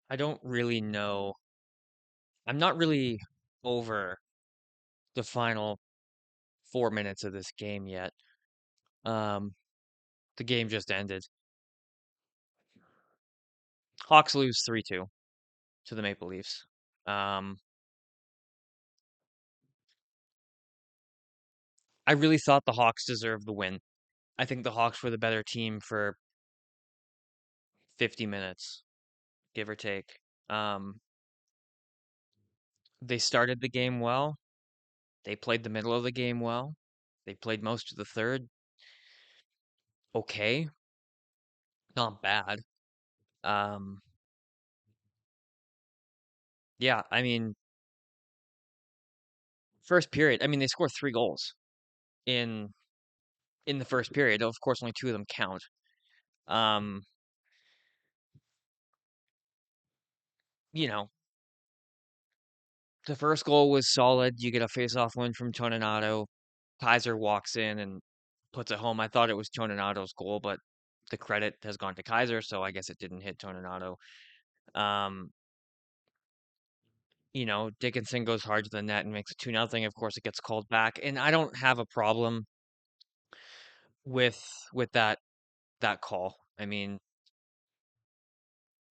I don't really know. I'm not really over the final 4 minutes of this game yet. Um, the game just ended. Hawks lose 3-2 to the Maple Leafs. Um, I really thought the Hawks deserved the win. I think the Hawks were the better team for 50 minutes, give or take. Um, they started the game well. They played the middle of the game well. They played most of the third. Okay, not bad. Um, yeah, I mean, first period, I mean, they scored 3 goals in in the first period. Of course, only two of them count. Um, you know, the first goal was solid. You get a face-off win from Toninato. Kaiser walks in and puts it home. I thought it was Toninato's goal, but the credit has gone to Kaiser, so I guess it didn't hit Toninato. Um, Dickinson goes hard to the net and makes it 2-0. Of course, it gets called back, and I don't have a problem with with that call. I mean,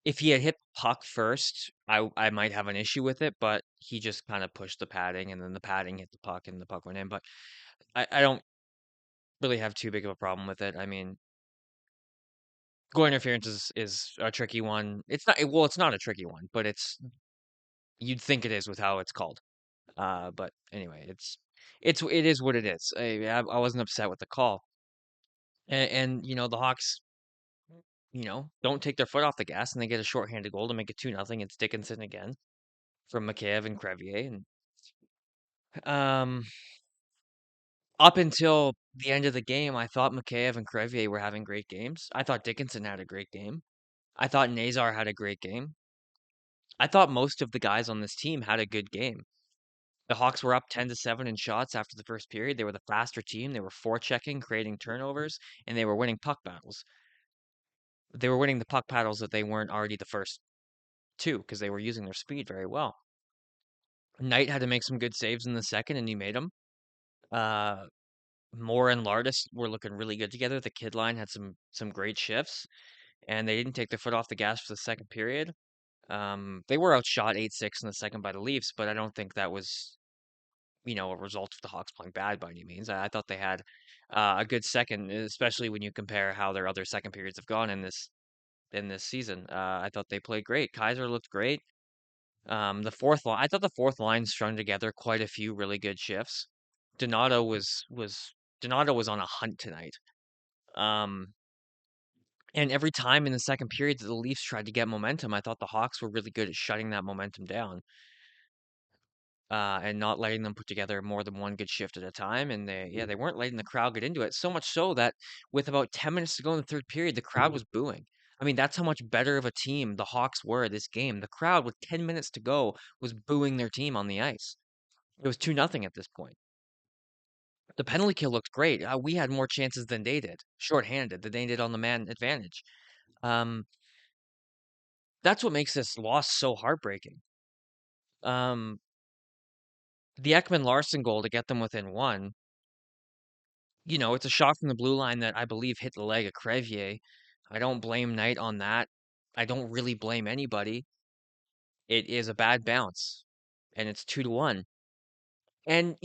if he had hit the puck first, I might have an issue with it, but he just kind of pushed the padding, and then the padding hit the puck, and the puck went in. But I don't really have too big of a problem with it. I mean, goal interference is a tricky one. It's not well, it's not a tricky one, but you'd think it is with how it's called. But anyway, it is what it is. I wasn't upset with the call, and the Hawks, don't take their foot off the gas, and they get a shorthanded goal to make it 2-0. It's Dickinson again from Mikheyev and Crevier, and um, up until the end of the game, I thought Mikheyev and Crevier were having great games. I thought Dickinson had a great game. I thought Nazar had a great game. I thought most of the guys on this team had a good game. The Hawks were up 10-7 in shots after the first period. They were the faster team. They were forechecking, creating turnovers, and they were winning puck battles. They were winning the puck battles that they weren't already the first two because they were using their speed very well. Knight had to make some good saves in the second, and he made them. Uh, Moore and Lardis were looking really good together. The kid line had some great shifts, and they didn't take their foot off the gas for the second period. They were outshot 8-6 in the second by the Leafs, but I don't think that was, a result of the Hawks playing bad by any means. I thought they had a good second, especially when you compare how their other second periods have gone in this season. I thought they played great. Kaiser looked great. I thought the fourth line strung together quite a few really good shifts. Donato was on a hunt tonight. Um, and every time in the second period that the Leafs tried to get momentum, I thought the Hawks were really good at shutting that momentum down, and not letting them put together more than one good shift at a time. And they weren't letting the crowd get into it. So much so that with about 10 minutes to go in the third period, the crowd was booing. I mean, that's how much better of a team the Hawks were this game. The crowd, with 10 minutes to go, was booing their team on the ice. It was 2-0 at this point. The penalty kill looked great. We had more chances than they did, shorthanded, than they did on the man advantage. Um, that's what makes this loss so heartbreaking. Um, the Ekman Larson goal to get them within one, it's a shot from the blue line that I believe hit the leg of Crevier. I don't blame Knight on that. I don't really blame anybody. It is a bad bounce, and it's 2-1. And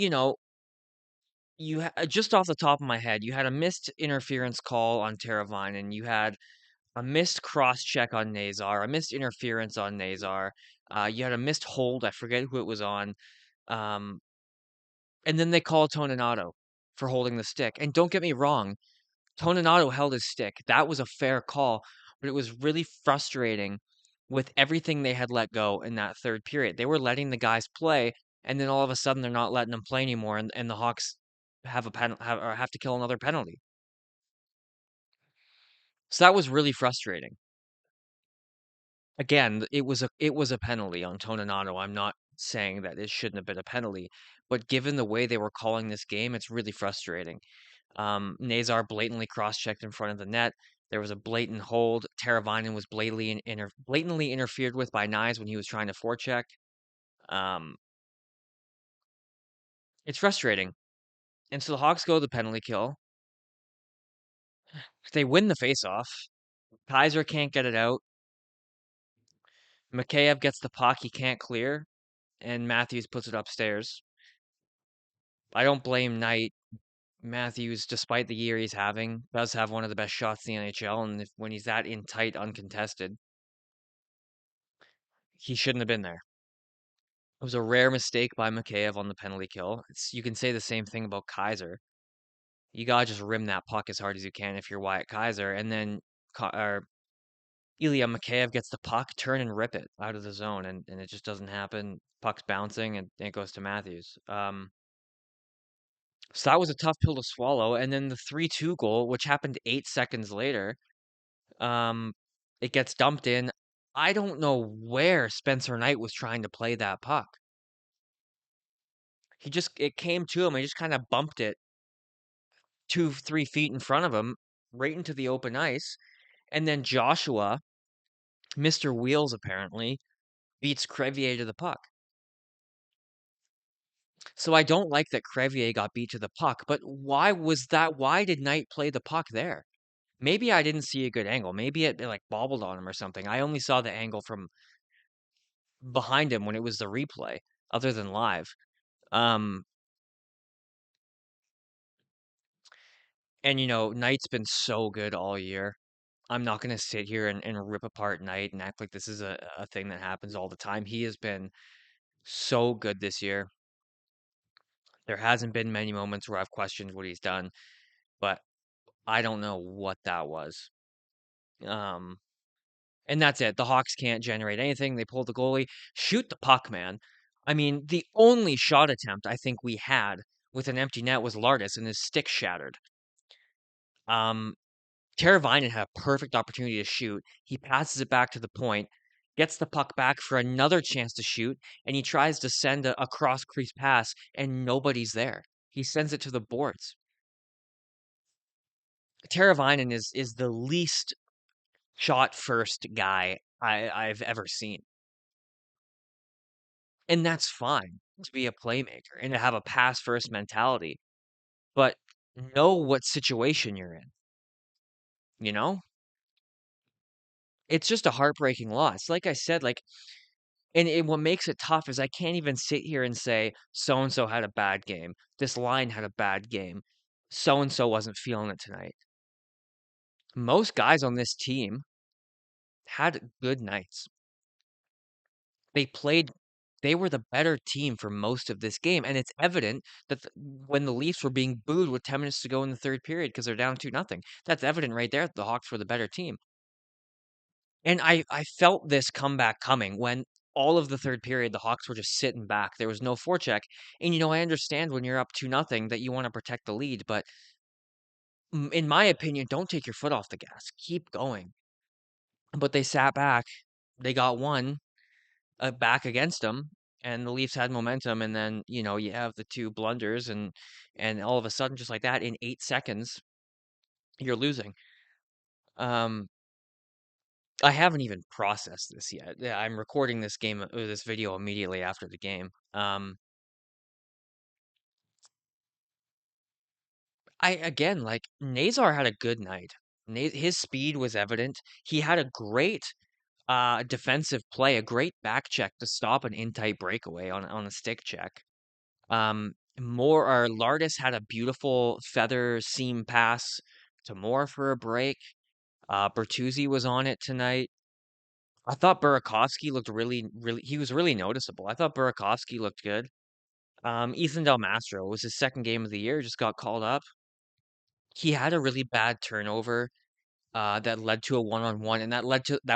just off the top of my head, you had a missed interference call on Terravine, and you had a missed cross check on Nazar, a missed interference on Nazar. You had a missed hold. I forget who it was on. Um, and then they call Toninato for holding the stick. And don't get me wrong, Toninato held his stick. That was a fair call, but it was really frustrating with everything they had let go in that third period. They were letting the guys play, and then all of a sudden they're not letting them play anymore, and the Hawks have to kill another penalty. So that was really frustrating. Again, it was a penalty on Toninato. I'm not saying that it shouldn't have been a penalty, but given the way they were calling this game, it's really frustrating. Nazar blatantly cross-checked in front of the net. There was a blatant hold. Teravainen was blatantly interfered with by Knies when he was trying to forecheck. Um, it's frustrating. And so the Hawks go the penalty kill. They win the faceoff. Kaiser can't get it out. Mikheyev gets the puck, he can't clear, and Matthews puts it upstairs. I don't blame Knight. Matthews, despite the year he's having, does have one of the best shots in the NHL, and when he's that in tight, uncontested, he shouldn't have been there. It was a rare mistake by Mikheyev on the penalty kill. You can say the same thing about Kaiser. You gotta just rim that puck as hard as you can if you're Wyatt Kaiser, and then Ilya Mikheyev gets the puck, turn and rip it out of the zone, and it just doesn't happen. Puck's bouncing, and it goes to Matthews. So that was a tough pill to swallow. And then the 3-2 goal, which happened 8 seconds later, um, it gets dumped in. I don't know where Spencer Knight was trying to play that puck. It came to him, and he just kind of bumped it 2-3 feet in front of him, right into the open ice. And then Joshua, Mr. Wheels apparently, beats Crevier to the puck. So I don't like that Crevier got beat to the puck, but why was that? Why did Knight play the puck there? Maybe I didn't see a good angle. Maybe it like bobbled on him or something. I only saw the angle from behind him when it was the replay, other than live. Um, and Knight's been so good all year. I'm not gonna sit here and rip apart Knight and act like this is a thing that happens all the time. He has been so good this year. There hasn't been many moments where I've questioned what he's done, but I don't know what that was. Um, And that's it. The Hawks can't generate anything. They pull the goalie. Shoot the puck, man. I mean, the only shot attempt I think we had with an empty net was Lardis, and his stick shattered. Um, Teravainen had a perfect opportunity to shoot. He passes it back to the point, gets the puck back for another chance to shoot, and he tries to send a cross crease pass, and nobody's there. He sends it to the boards. Teravainen is the least shot first guy I've ever seen. And that's fine to be a playmaker and to have a pass first mentality, but know what situation you're in, you know? It's just a heartbreaking loss. Like I said, and what makes it tough is I can't even sit here and say so and so had a bad game. This line had a bad game. So and so wasn't feeling it tonight. Most guys on this team had good nights. They played they were the better team for most of this game, and it's evident that when the Leafs were being booed with 10 minutes to go in the third period because they're down 2-0, that's evident right there that the Hawks were the better team. And I felt this comeback coming when all of the third period the Hawks were just sitting back. There was no forecheck. And I understand when you're up 2-0 that you want to protect the lead, but in my opinion, don't take your foot off the gas. Keep going. But they sat back. They got one back against them, and the Leafs had momentum, and then you have the two blunders, and all of a sudden, just like that, in 8 seconds, you're losing. Um, I haven't even processed this yet. Yeah, I'm recording this video immediately after the game. I again like Nazar had a good night. His speed was evident. He had a great defensive play, a great back check to stop an in tight breakaway on a stick check. Lardis had a beautiful feather seam pass to Moore for a break. Bertuzzi was on it tonight. I thought Burakovsky looked he was really noticeable. I thought Burakovsky looked good. Ethan Del Mastro was his second game of the year, just got called up. He had a really bad turnover that led to a one-on-one, and that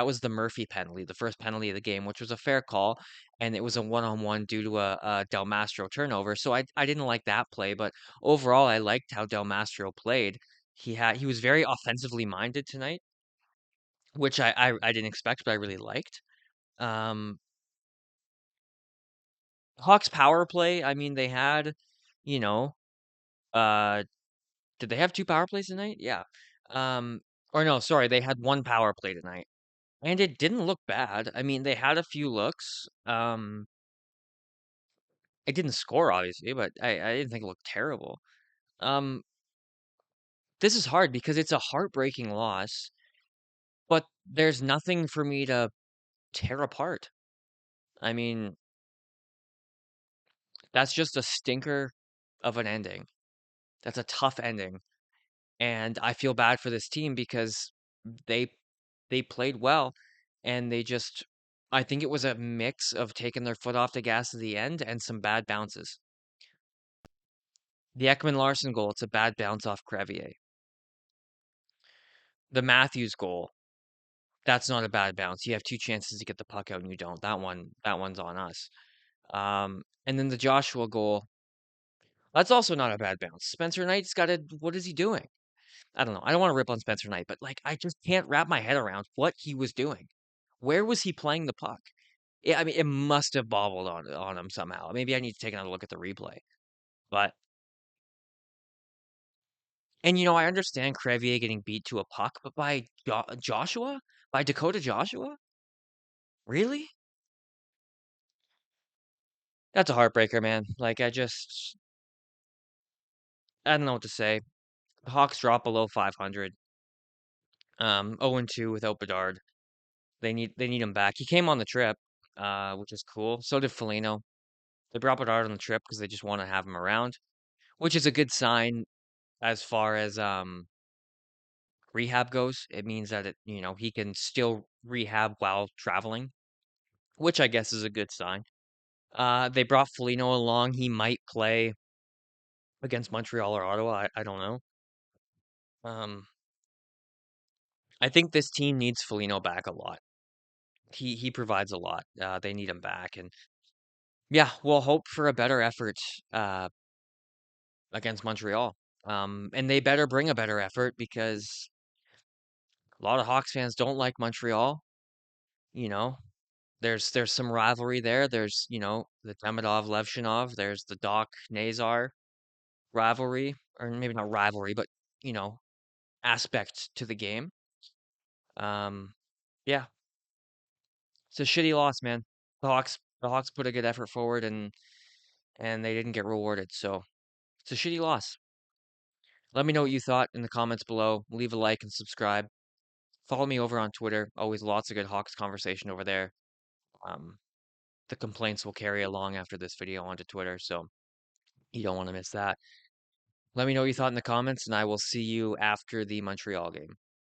was the Murphy penalty, the first penalty of the game, which was a fair call, and it was a one-on-one due to a Del Mastro turnover. So I didn't like that play, but overall I liked how Del Mastro played. He was very offensively minded tonight, which I didn't expect, but I really liked. Um, Hawks power play. I mean, they had, you know, uh, did they have two power plays tonight? Yeah. Or no, sorry, they had one power play tonight, and it didn't look bad. I mean, they had a few looks. It didn't score obviously, but I didn't think it looked terrible. Um, this is hard because it's a heartbreaking loss, but there's nothing for me to tear apart. I mean, that's just a stinker of an ending. That's a tough ending, and I feel bad for this team because they they played well, and they just I think it was a mix of taking their foot off the gas at the end and some bad bounces. The Ekman-Larsson goal, it's a bad bounce off Crevier. The Matthews goal, that's not a bad bounce. You have two chances to get the puck out and you don't. That one's on us. And then the Joshua goal, that's also not a bad bounce. Spencer Knight's got to, what is he doing? I don't know. I don't want to rip on Spencer Knight, but like I just can't wrap my head around what he was doing. Where was he playing the puck? I mean, it must have bobbled on him somehow. Maybe I need to take another look at the replay. But I understand Crevier getting beat to a puck, but by Joshua, by Dakota Joshua, really? That's a heartbreaker, man. Like I don't know what to say. The Hawks drop below 500. 0-2 without Bedard. They need him back. He came on the trip, which is cool. So did Foligno. They brought Bedard on the trip because they just want to have him around, which is a good sign as far as rehab goes. It means that he can still rehab while traveling, which I guess is a good sign. They brought Foligno along. He might play against Montreal or Ottawa. I don't know. Um, I think this team needs Foligno back a lot. He provides a lot. They need him back, and yeah, we'll hope for a better effort uh, against Montreal. And they better bring a better effort because a lot of Hawks fans don't like Montreal. You know, there's some rivalry there. There's the Demidov Levshinov. There's the Doc Nazar rivalry, or maybe not rivalry, but you know aspect to the game. Um, yeah, it's a shitty loss, man. The Hawks put a good effort forward, and they didn't get rewarded. So it's a shitty loss. Let me know what you thought in the comments below. Leave a like and subscribe. Follow me over on Twitter. Always lots of good Hawks conversation over there. Um, the complaints will carry along after this video onto Twitter, so you don't want to miss that. Let me know what you thought in the comments, and I will see you after the Montreal game.